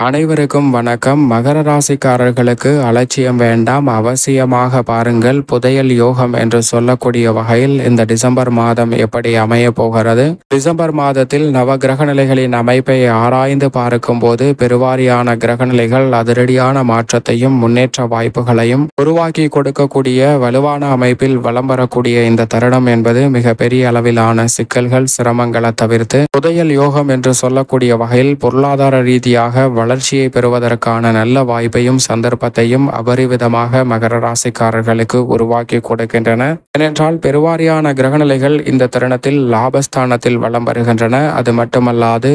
அனைவருக்கும் வணக்கம். மகர ராசிக்காரர்களுக்கு அலட்சியம் வேண்டாம், அவசியமாக பாருங்கள். புதையல் யோகம் என்று சொல்லக்கூடிய வகையில் இந்த டிசம்பர் மாதம் எப்படி அமைய போகிறது? டிசம்பர் மாதத்தில் நவ கிரக நிலைகளின் அமைப்பை ஆராய்ந்து பார்க்கும் போது பெருவாரியான கிரகநிலைகள் அதிரடியான மாற்றத்தையும் முன்னேற்ற வாய்ப்புகளையும் உருவாக்கி கொடுக்கக்கூடிய வலுவான அமைப்பில் வலம் வரக்கூடிய இந்த தருணம் என்பது மிக பெரிய அளவிலான சிக்கல்கள், சிரமங்களை தவிர்த்து புதையல் யோகம் என்று சொல்லக்கூடிய வகையில் பொருளாதார ரீதியாக வளர்ச்சியை பெறுவதற்கான நல்ல வாய்ப்பையும் சந்தர்ப்பத்தையும் அபரிவிதமாக மகர ராசிக்காரர்களுக்கு உருவாக்கி கொடுக்கின்றன. ஏனென்றால் பெருவாரியான கிரகநிலைகள் இந்த தருணத்தில் லாபஸ்தானத்தில் வலம் வருகின்றன. அது மட்டுமல்லாது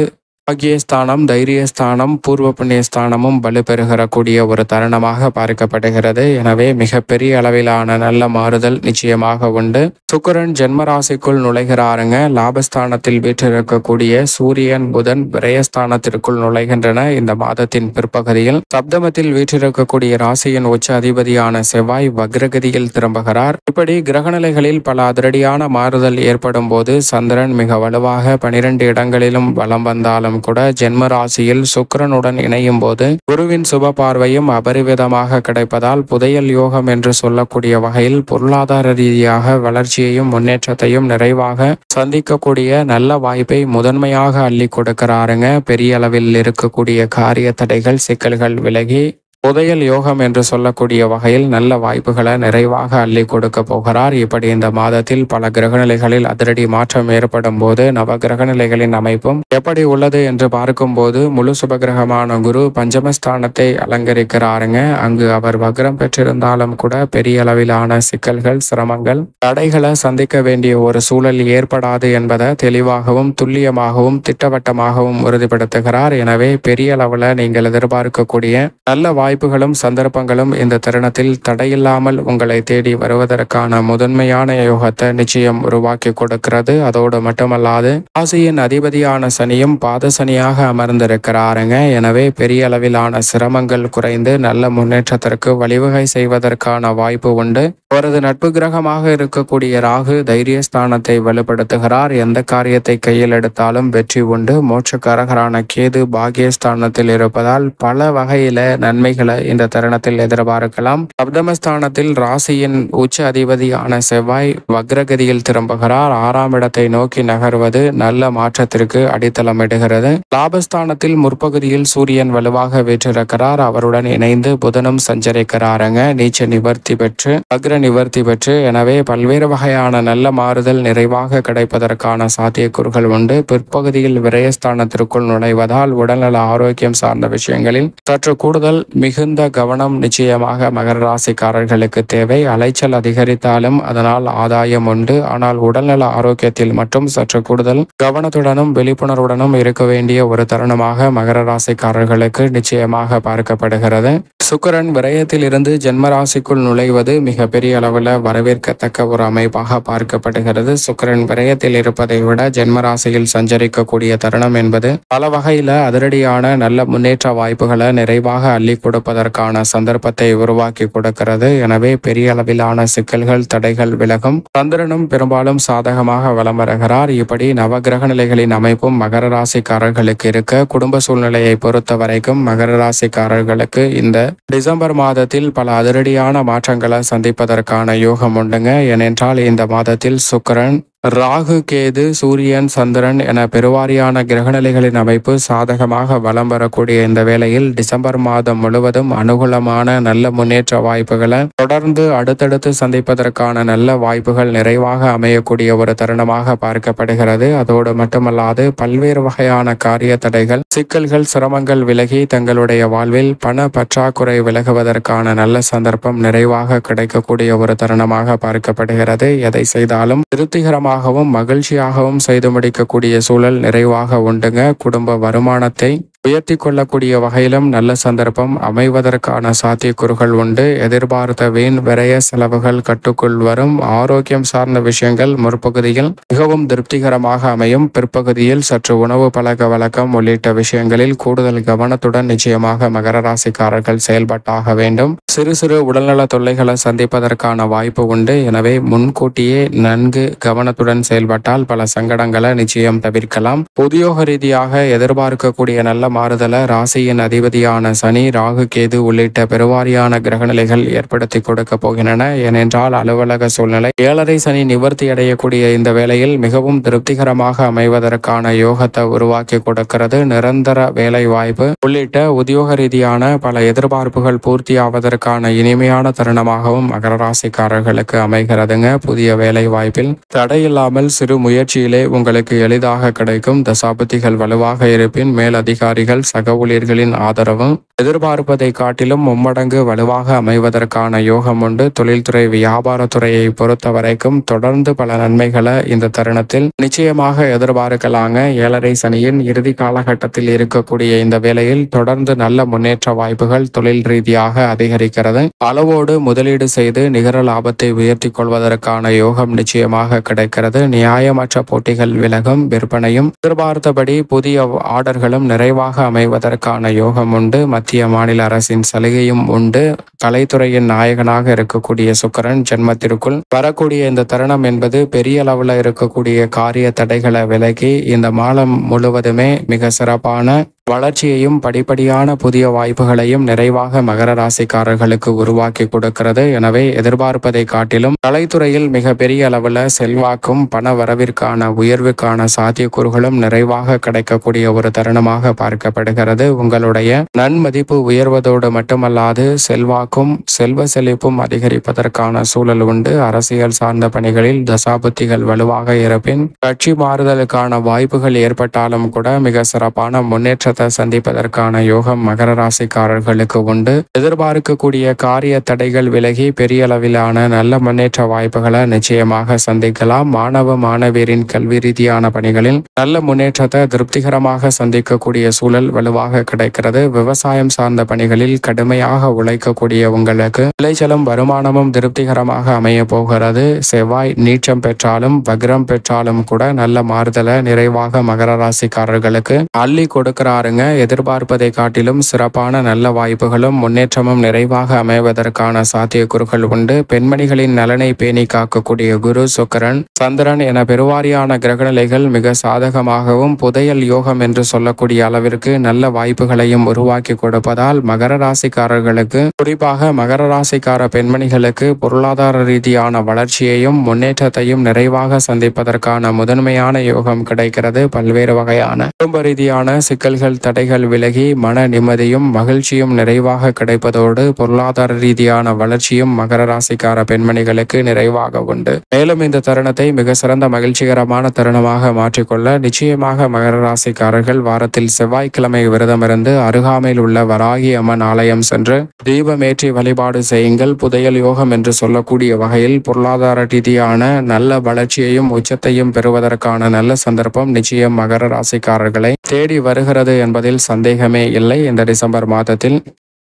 பாக்கியஸ்தானம், தைரியஸ்தானம், பூர்வ புண்ணியஸ்தானமும் வலுப்பெறுகிறக்கூடிய ஒரு தருணமாக பார்க்கப்படுகிறது. எனவே மிகப்பெரிய அளவிலான நல்ல மாறுதல் நிச்சயமாக உண்டு. சுக்கிரன் ஜென்மராசிக்குள் நுழைகிறாருங்க. லாபஸ்தானத்தில் வீற்றிருக்கக்கூடிய சூரியன், புதன் விரயஸ்தானத்திற்குள் நுழைகின்றன. இந்த மாதத்தின் பிற்பகுதியில் சப்தமத்தில் வீற்றிருக்கக்கூடிய ராசியின் உச்ச அதிபதியான செவ்வாய் வக்ரகதியில் திரும்புகிறார். இப்படி கிரகநிலைகளில் பல அதிரடியான மாறுதல் ஏற்படும் போது சந்திரன் மிக வலுவாக 12 இடங்களிலும் வலம் வந்தாலும் கூட ஜென்ம ராசியில் சுக்கிரனுடன் இணையும் போது குருவின் சுப பார்வையும் அபரிவிதமாக கிடைப்பதால் புதையல் யோகம் என்று சொல்லக்கூடிய வகையில் பொருளாதார ரீதியாக வளர்ச்சியையும் முன்னேற்றத்தையும் நிறைவாக சந்திக்கக்கூடிய நல்ல வாய்ப்பை முதன்மையாக அள்ளி கொடுக்கிறாருங்க. பெரிய அளவில் இருக்கக்கூடிய காரிய தடைகள், சிக்கல்கள் விலகி புதையல் யோகம் என்று சொல்லக்கூடிய வகையில் நல்ல வாய்ப்புகளை நிறைவாக அள்ளி கொடுக்க போகிறார். இப்படி இந்த மாதத்தில் பல கிரகநிலைகளில் அதிரடி மாற்றம் ஏற்படும் போது நவ கிரகநிலைகளின் அமைப்பும் எப்படி உள்ளது என்று பார்க்கும்போது முழு சுபகிரகமான குரு பஞ்சமஸ்தானத்தை அலங்கரிக்கிறாருங்க. அங்கு அவர் வக்ரம் பெற்றிருந்தாலும் கூட பெரிய அளவிலான சிக்கல்கள், சிரமங்கள், தடைகளை சந்திக்க வேண்டிய ஒரு சூழல் ஏற்படாது என்பதை தெளிவாகவும் துல்லியமாகவும் திட்டவட்டமாகவும் உறுதிப்படுத்துகிறார். எனவே பெரிய அளவில் நீங்கள் எதிர்பார்க்கக்கூடிய நல்ல வாய்ப்புகளும் சந்தர்ப்பங்களும் இந்த தருணத்தில் தடையில்லாமல் உங்களை தேடி வருவதற்கான முதன்மையான யோகத்தை நிச்சயம் உருவாக்கி கொடுக்கிறது. அதோடு மட்டுமல்லாது ராசியின் அதிபதியான சனியும் பாத சனியாக அமர்ந்திருக்கிறாருங்க. எனவே பெரிய அளவிலான சிரமங்கள் குறைந்து நல்ல முன்னேற்றத்திற்கு வழிவகை செய்வதற்கான வாய்ப்பு உண்டு. அவரது நட்பு கிரகமாக இருக்கக்கூடிய ராகு தைரியஸ்தானத்தை வலுப்படுத்துகிறார். எந்த காரியத்தை கையில் எடுத்தாலும் வெற்றி உண்டு. மோட்சக்காரகரான கேது பாகியஸ்தானத்தில் இருப்பதால் பல வகையில நன்மைகளை இந்த தருணத்தில் எதிர்பார்க்கலாம். சப்தமஸ்தானத்தில் ராசியின் உச்ச அதிபதியான செவ்வாய் வக்ரகதியில் திரும்புகிறார். 6ஆம் இடத்தை நோக்கி நகர்வது நல்ல மாற்றத்திற்கு அடித்தளமிடுகிறது. லாபஸ்தானத்தில் முற்பகுதியில் சூரியன் வலுவாக வீற்றிருக்கிறார். அவருடன் இணைந்து புதனும் சஞ்சரிக்கிறாருங்க. நீச்ச நிவர்த்தி பெற்று வக்ர நிவர்த்தி பெற்று. எனவே பல்வேறு வகையான நல்ல மாறுதல் நிறைவாக கிடைப்பதற்கான சாத்தியக்கூறுகள் உண்டு. பிற்பகுதியில் விரயஸ்தானத்திற்குள் நுழைவதால் உடல்நல ஆரோக்கியம் சார்ந்த விஷயங்களில் சற்று கூடுதல் மிகுந்த கவனம் நிச்சயமாக மகர ராசிக்காரர்களுக்கு தேவை. அலைச்சல் அதிகரித்தாலும் அதனால் ஆதாயம் உண்டு. ஆனால் உடல்நல ஆரோக்கியத்தில் மட்டும் சற்று கூடுதல் கவனத்துடனும் விழிப்புணர்வுடனும் இருக்க வேண்டிய ஒரு தருணமாக மகர ராசிக்காரர்களுக்கு நிச்சயமாக பார்க்கப்படுகிறது. சுக்கிரன் விரயத்தில் இருந்து ஜென்ம ராசிக்குள் நுழைவது மிக பெரிய அளவில் வரவேற்கத்தக்க ஒரு அமைப்பாக பார்க்கப்படுகிறது. சுக்கிரன் விரயத்தில் இருப்பதை விட ஜென்ம ராசியில் சஞ்சரிக்கக்கூடிய தருணம் என்பது பல வகையில அதிரடியான நல்ல முன்னேற்ற வாய்ப்புகளை நிறைவாக அள்ளி கொடுப்பதற்கான சந்தர்ப்பத்தை உருவாக்கி கொடுக்கிறது. எனவே பெரிய அளவிலான சிக்கல்கள், தடைகள் விலகும். சந்திரனும் பெரும்பாலும் சாதகமாக வலம் வருகிறார். இப்படி நவ கிரக நிலைகளின் அமைப்பும் மகர ராசிக்காரர்களுக்கு இருக்க குடும்ப சூழ்நிலையை பொறுத்த வரைக்கும் மகர ராசிக்காரர்களுக்கு இந்த டிசம்பர் மாதத்தில் பல அதிரடியான மாற்றங்களை சந்திப்பதற்கான யோகம் உண்டுங்க. ஏனென்றால் இந்த மாதத்தில் சுக்கிரன், ராகு, கேது, சூரியன், சந்திரன் என பெருவாரியான கிரகநிலைகளின் அமைப்பு சாதகமாக வலம் வரக்கூடிய இந்த வேளையில் டிசம்பர் மாதம் முழுவதும் அனுகூலமான நல்ல முன்னேற்ற வாய்ப்புகளை தொடர்ந்து அடுத்தடுத்து சந்திப்பதற்கான நல்ல வாய்ப்புகள் நிறைவாக அமையக்கூடிய ஒரு தருணமாக பார்க்கப்படுகிறது. அதோடு மட்டுமல்லாது பல்வேறு வகையான காரிய தடைகள், சிக்கல்கள், சிரமங்கள் விலகி தங்களுடைய வாழ்வில் பண பற்றாக்குறை விலகுவதற்கான நல்ல சந்தர்ப்பம் நிறைவாக கிடைக்கக்கூடிய ஒரு தருணமாக பார்க்கப்படுகிறது. எதை செய்தாலும் திருப்திகரமாக மகிழ்ச்சியாகவும் செய்து முடிக்கக்கூடிய சூழல் நிறைவாக உண்டுங்க. குடும்ப வருமானத்தை உயர்த்தி கொள்ளக்கூடிய வகையிலும் நல்ல சந்தர்ப்பம் அமைவதற்கான சாத்தியக்கூறுகள் உண்டு. எதிர்பார்த்த வீண் விரய செலவுகள் கட்டுக்குள் வரும். ஆரோக்கியம் சார்ந்த விஷயங்கள் முற்பகுதியில் மிகவும் திருப்திகரமாக அமையும். பிற்பகுதியில் சற்று உணவு பழக்க வழக்கம் உள்ளிட்ட விஷயங்களில் கூடுதல் கவனத்துடன் நிச்சயமாக மகர ராசிக்காரர்கள் செயல்பட்டாக வேண்டும். சிறு சிறு உடல்நல தொல்லைகளை சந்திப்பதற்கான வாய்ப்பு உண்டு. எனவே முன்கூட்டியே நன்கு கவனத்துடன் செயல்பட்டால் பல சங்கடங்களை நிச்சயம் தவிர்க்கலாம். உத்தியோக ரீதியாக எதிர்பார்க்கக்கூடிய நல்ல மாறுதலை ராசியின் அதிபதியான சனி, ராகு, கேது உள்ளிட்ட பெருவாரியான கிரகநிலைகள் ஏற்படுத்தி கொடுக்க போகின்றன. ஏனென்றால் அலுவலக சூழ்நிலை 7.5 சனி நிவர்த்தி அடையக்கூடிய இந்த வேளையில் மிகவும் திருப்திகரமாக அமைவதற்கான யோகத்தை உருவாக்கி கொடுக்கிறது. நிரந்தர வேலை வாய்ப்பு உள்ளிட்ட உத்தியோக ரீதியான பல எதிர்பார்ப்புகள் பூர்த்தியாவதற்கான இனிமையான தருணமாகவும் மகர ராசிக்காரர்களுக்கு அமைகிறதுங்க. புதிய வேலை வாய்ப்பில் தடையில்லாமல் சிறு முயற்சியிலே உங்களுக்கு எளிதாக கிடைக்கும். தசாபதிகள் வலுவாக இருப்பின் மேல் அதிகாரிகள், சக ஊழியர்களின் ஆதரவும் எதிர்பார்ப்பதை காட்டிலும் மும்மடங்கு வலுவாக அமைவதற்கான யோகம் உண்டு. தொழில்துறை, வியாபாரத்துறையை பொறுத்த வரைக்கும் தொடர்ந்து பல நன்மைகளை இந்த தருணத்தில் நிச்சயமாக எதிர்பார்க்கலாங்க. 7.5 சனியின் இறுதி காலகட்டத்தில் இருக்கக்கூடிய இந்த வேளையில் தொடர்ந்து நல்ல முன்னேற்ற வாய்ப்புகள் தொழில் ரீதியாக அதிகரிக்கிறது. அளவோடு முதலீடு செய்து நிகர லாபத்தை உயர்த்தி கொள்வதற்கான யோகம் நிச்சயமாக கிடைக்கிறது. நியாயமற்ற போட்டிகள் விலகும். விற்பனையும் எதிர்பார்த்தபடி புதிய ஆர்டர்களும் நிறைவாக அமைவதற்கான யோகம் உண்டு. மத்திய மாநில அரசின் சலுகையும் உண்டு. கலைத்துறையின் நாயகனாக இருக்கக்கூடிய சுக்கிரன் ஜென்மத்திற்குள் வரக்கூடிய இந்த தருணம் என்பது பெரிய அளவில் இருக்கக்கூடிய காரிய தடைகளை விலகி இந்த மாதம் முழுவதுமே மிக சிறப்பான வளர்ச்சியையும் படிப்படியான புதிய வாய்ப்புகளையும் நிறைவாக மகர ராசிக்காரர்களுக்கு உருவாக்கி கொடுக்கிறது. எனவே எதிர்பார்ப்பதை காட்டிலும் கலைத்துறையில் மிக பெரிய அளவில் செல்வாக்கும் பண வரவிற்கான உயர்வுக்கான சாத்தியக்கூறுகளும் நிறைவாக கிடைக்கக்கூடிய ஒரு தருணமாக பார்க்கப்படுகிறது. உங்களுடைய நன்மதிப்பு உயர்வதோடு மட்டுமல்லாது செல்வாக்கும் செல்வ செழிப்பும் அதிகரிப்பதற்கான சூழல் உண்டு. அரசியல் சார்ந்த பணிகளில் தசாபுத்திகள் வலுவாக இருப்பின் கட்சி மாறுதலுக்கான வாய்ப்புகள் ஏற்பட்டாலும் கூட மிக சிறப்பான முன்னேற்ற சந்திப்பதற்கான யோகம் மகர ராசிக்காரர்களுக்கு உண்டு. எதிர்பார்க்கக்கூடிய காரிய தடைகள் விலகி பெரிய அளவிலான நல்ல முன்னேற்ற வாய்ப்புகளை நிச்சயமாக சந்திக்கலாம். மாணவ மாணவியரின் கல்வி ரீதியான பணிகளில் நல்ல முன்னேற்றத்தை திருப்திகரமாக சந்திக்கக்கூடிய சூழல் வலுவாக கிடைக்கிறது. விவசாயம் சார்ந்த பணிகளில் கடுமையாக உழைக்கக்கூடிய உங்களுக்கு விளைச்சலும் வருமானமும் திருப்திகரமாக அமைய போகிறது. செவ்வாய் நீச்சம் பெற்றாலும் வக்ரம் பெற்றாலும் கூட நல்ல மாறுதலை நிறைவாக மகர ராசிக்காரர்களுக்கு அள்ளி கொடுக்கிறார். எதிர்பார்ப்பதை காட்டிலும் சிறப்பான நல்ல வாய்ப்புகளும் முன்னேற்றமும் நிறைவாக அமைவதற்கான சாத்தியக்கூறுகள் உண்டு. பெண்மணிகளின் நலனை பேணி காக்கக்கூடிய குரு, சுக்கிரன், சந்திரன் என பெருவாரியான கிரகநிலைகள் மிக சாதகமாகவும் புதையல் யோகம் என்று சொல்லக்கூடிய அளவிற்கு நல்ல வாய்ப்புகளையும் உருவாக்கி கொடுப்பதால் மகர ராசிக்காரர்களுக்கு, குறிப்பாக மகர ராசிக்கார பெண்மணிகளுக்கு பொருளாதார ரீதியான வளர்ச்சியையும் முன்னேற்றத்தையும் நிறைவாக சந்திப்பதற்கான முதன்மையான யோகம் கிடைக்கிறது. பல்வேறு வகையான குடும்ப ரீதியான சிக்கல்கள் தடைகள் விலகி மன நிம்மதியும் மகிழ்ச்சியும் நிறைவாக கிடைப்பதோடு பொருளாதார ரீதியான வளர்ச்சியும் மகர ராசிக்கார பெண்மணிகளுக்கு நிறைவாக உண்டு. மேலும் இந்த தருணத்தை மிக சிறந்த மகிழ்ச்சிகரமான தருணமாக மாற்றிக்கொள்ள நிச்சயமாக மகர ராசிக்காரர்கள் வாரத்தில் செவ்வாய்க்கிழமை விரதமிருந்து அருகாமையில் உள்ள வராகி அம்மன் ஆலயம் சென்று தீபமேற்றி வழிபாடு செய்யுங்கள். புதையல் யோகம் என்று சொல்லக்கூடிய வகையில் பொருளாதார ரீதியான நல்ல வளர்ச்சியையும் உச்சத்தையும் பெறுவதற்கான நல்ல சந்தர்ப்பம் நிச்சயம் மகர ராசிக்காரர்களை தேடி வருகிறது என்பதில் சந்தேகமே இல்லை. இந்த டிசம்பர் மாதத்தில்